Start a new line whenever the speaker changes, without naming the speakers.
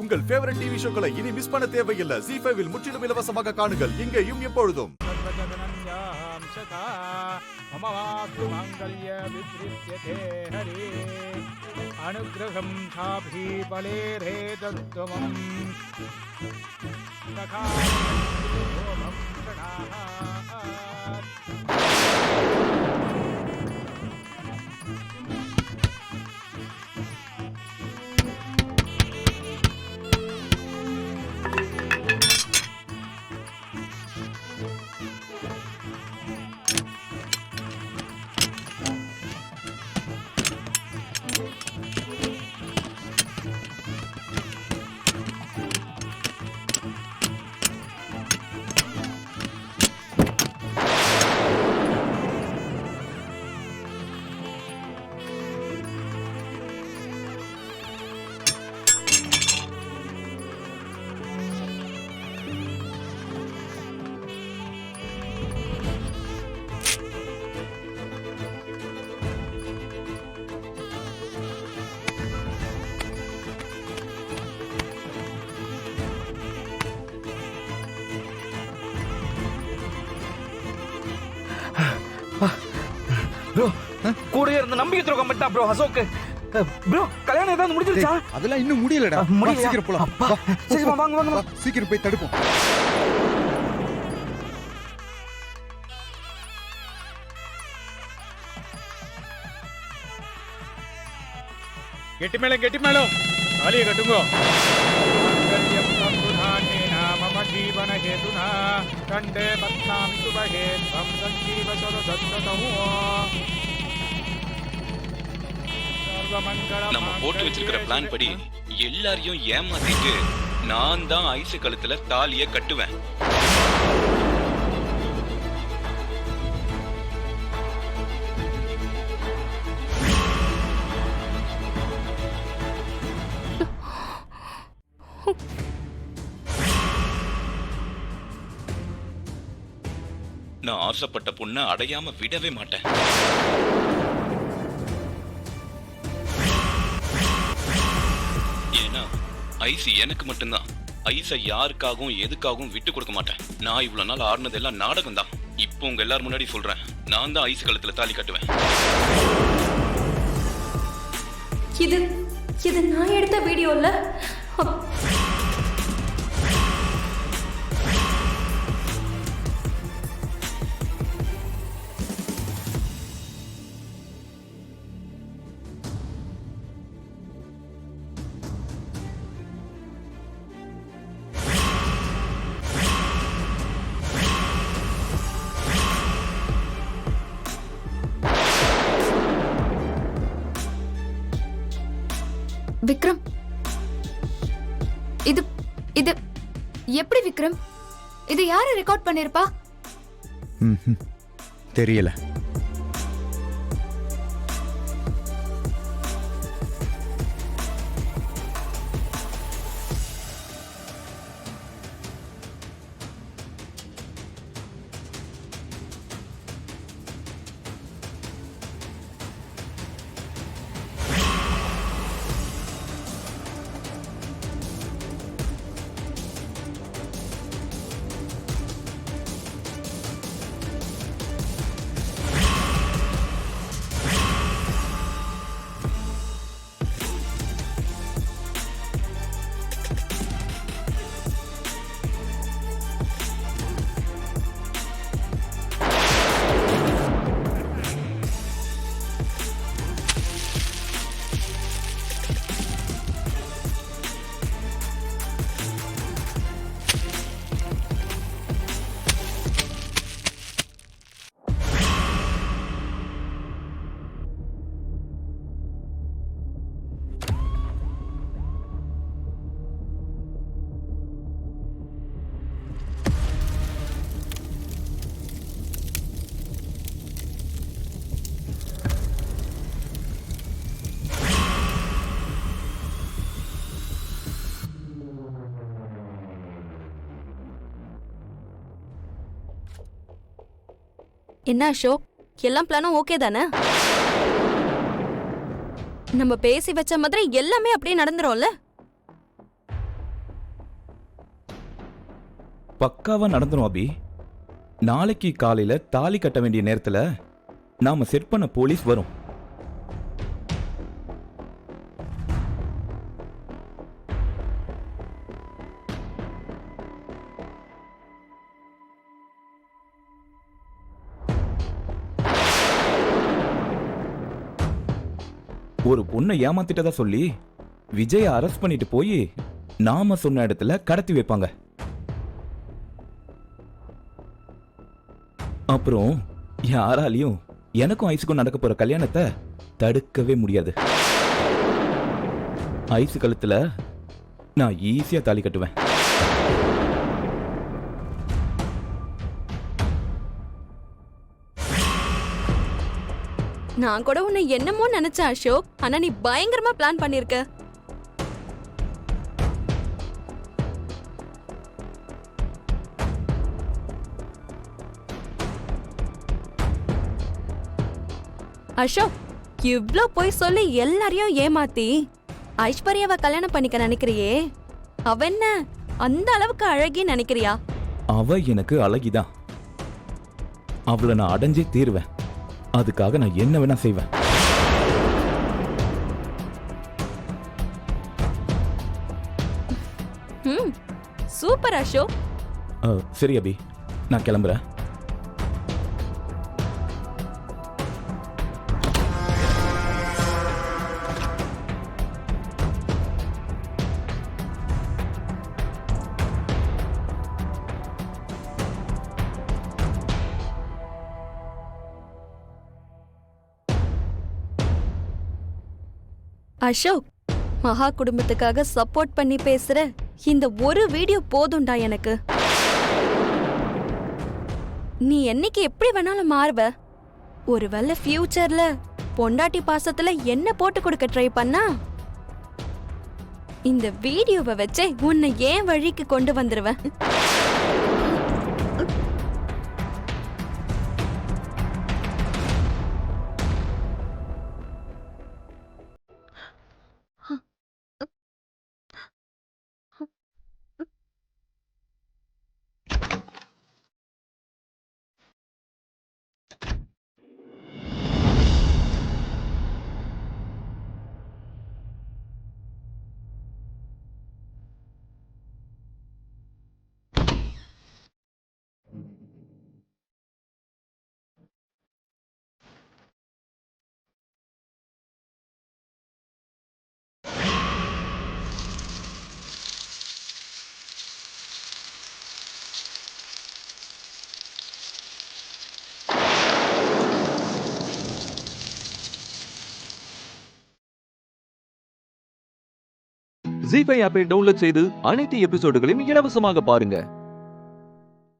உங்கள் favourite TV ஷோக்களை இனி miss பண்ண தேவையில்லை. ZEE5 இல் முற்றிலும் இலவசமாக காணுங்கள். இங்கேயும் எப்பொழுதும்.
அனுகிரகம் சாபி பலேரே தத்துவம் தகா ஓம்
ப்ரோ கூட இருந்த நம்பிக்கை துரோகம் பண்ணிட்டான் ப்ரோ அசோக். ப்ரோ கல்யாணம் ஏதாவது முடிஞ்சிருச்சா?
அதெல்லாம் இன்னும் முடியலடா.
முடியல.
சீக்கிரம் போலாம்.
சரி வாங்க வாங்க.
சீக்கிரம் போய் தடுப்போம்.
கெட்டி மேளம் காலியை கட்டுங்கோ. மம ஜீவன ஹேதுனா கண்டே பத்னாமி சுபஹே தம் சஞ்சீவ சரதத்ததோ.
நம்ம போட்டு வச்சிருக்கிற பிளான் படி எல்லாரையும் ஏமாத்திட்டு நான் தான் ஐசு கழுத்துல தாலிய கட்டுவேன். நான் ஆசைப்பட்ட பொண்ணை அடையாம விடவே மாட்டேன். ஏன்னா ஐசி எனக்கு மட்டும்தான். ஐசை யாருக்காகவும் எதுக்காகவும் விட்டு கொடுக்க மாட்டேன். நான் இவ்வளவு நாள் ஆடினதெல்லாம் நாடகம் தான். இப்போ உங்க எல்லாரும் முன்னாடி சொல்றேன், நான் தான் ஐசு கழுத்துல தாலி கட்டுவேன்.
இது நான் எடுத்த வீடியோ இல்ல. விக்ரம், இது எப்படி விக்ரம்? இது யாரு ரெக்கார்ட் பண்ணிருப்பா?
தெரியல.
என்ன அசோக், எல்லாம் பிளானும் ஓகே தானே? நம்ம பேசி வச்ச மாதிரி எல்லாமே அப்படியே நடந்துரும்ல?
பக்காவா நடந்துரும் அபி. நாளைக்கு காலையில தாலி கட்ட வேண்டிய நேரத்துல நாம செட் பண்ண போலீஸ் வரும். ஒரு பொண்ணை ஏமாத்திட்டதா சொல்லி விஜய அரெஸ்ட் பண்ணிட்டு போய் நாம சொன்ன இடத்துல கடத்தி வைப்பாங்க. அப்புறம் யாராலையும் எனக்கும் ஐஸுக்கும் நடக்க போற கல்யாணத்தை தடுக்கவே முடியாது. ஐஸ் கழுத்துல நான் ஈஸியா தாலி கட்டுவேன்.
நான் கூட உன்னை என்னமோ நினைச்சேன் அசோக். ஆனா நீ பயங்கரமா பிளான் பண்ணிருக்க. அசோக், இவ்ளோ போய் சொல்லி எல்லாரையும் ஏமாத்தி ஐஸ்வர்யாவை கல்யாணம் பண்ணிக்க நினைக்கிறியே, அவ என்ன அந்த அளவுக்கு அழகி நினைக்கிறியா?
அவ எனக்கு அழகிதான். அவளை நான் அடைஞ்சே தீருவேன். அதுக்காக நான் என்ன வேணா செய்வேன்.
சூப்பர் அசோக்.
சரி அபி, நான் கிளம்புறேன்.
அசோக், மகா குடும்பத்துக்காக சப்போர்ட் பண்ணி பேசுற இந்த ஒரு வீடியோ போதும்டா எனக்கு. நீ என்னைக்கு எப்படி வேணாலும் மாறுவ. ஒருவேளை ஃபியூச்சர்ல பொண்டாட்டி பாசத்துல என்ன போட்டு கொடுக்க ட்ரை பண்ணா இந்த வீடியோவை வச்சே உன்னை ஏன் வழிக்கு கொண்டு வந்துருவேன்.
ஜீ5 ஆப்பை டவுன்லோட் செய்து அனைத்து எபிசோடுகளையும் இலவசமாக பாருங்க.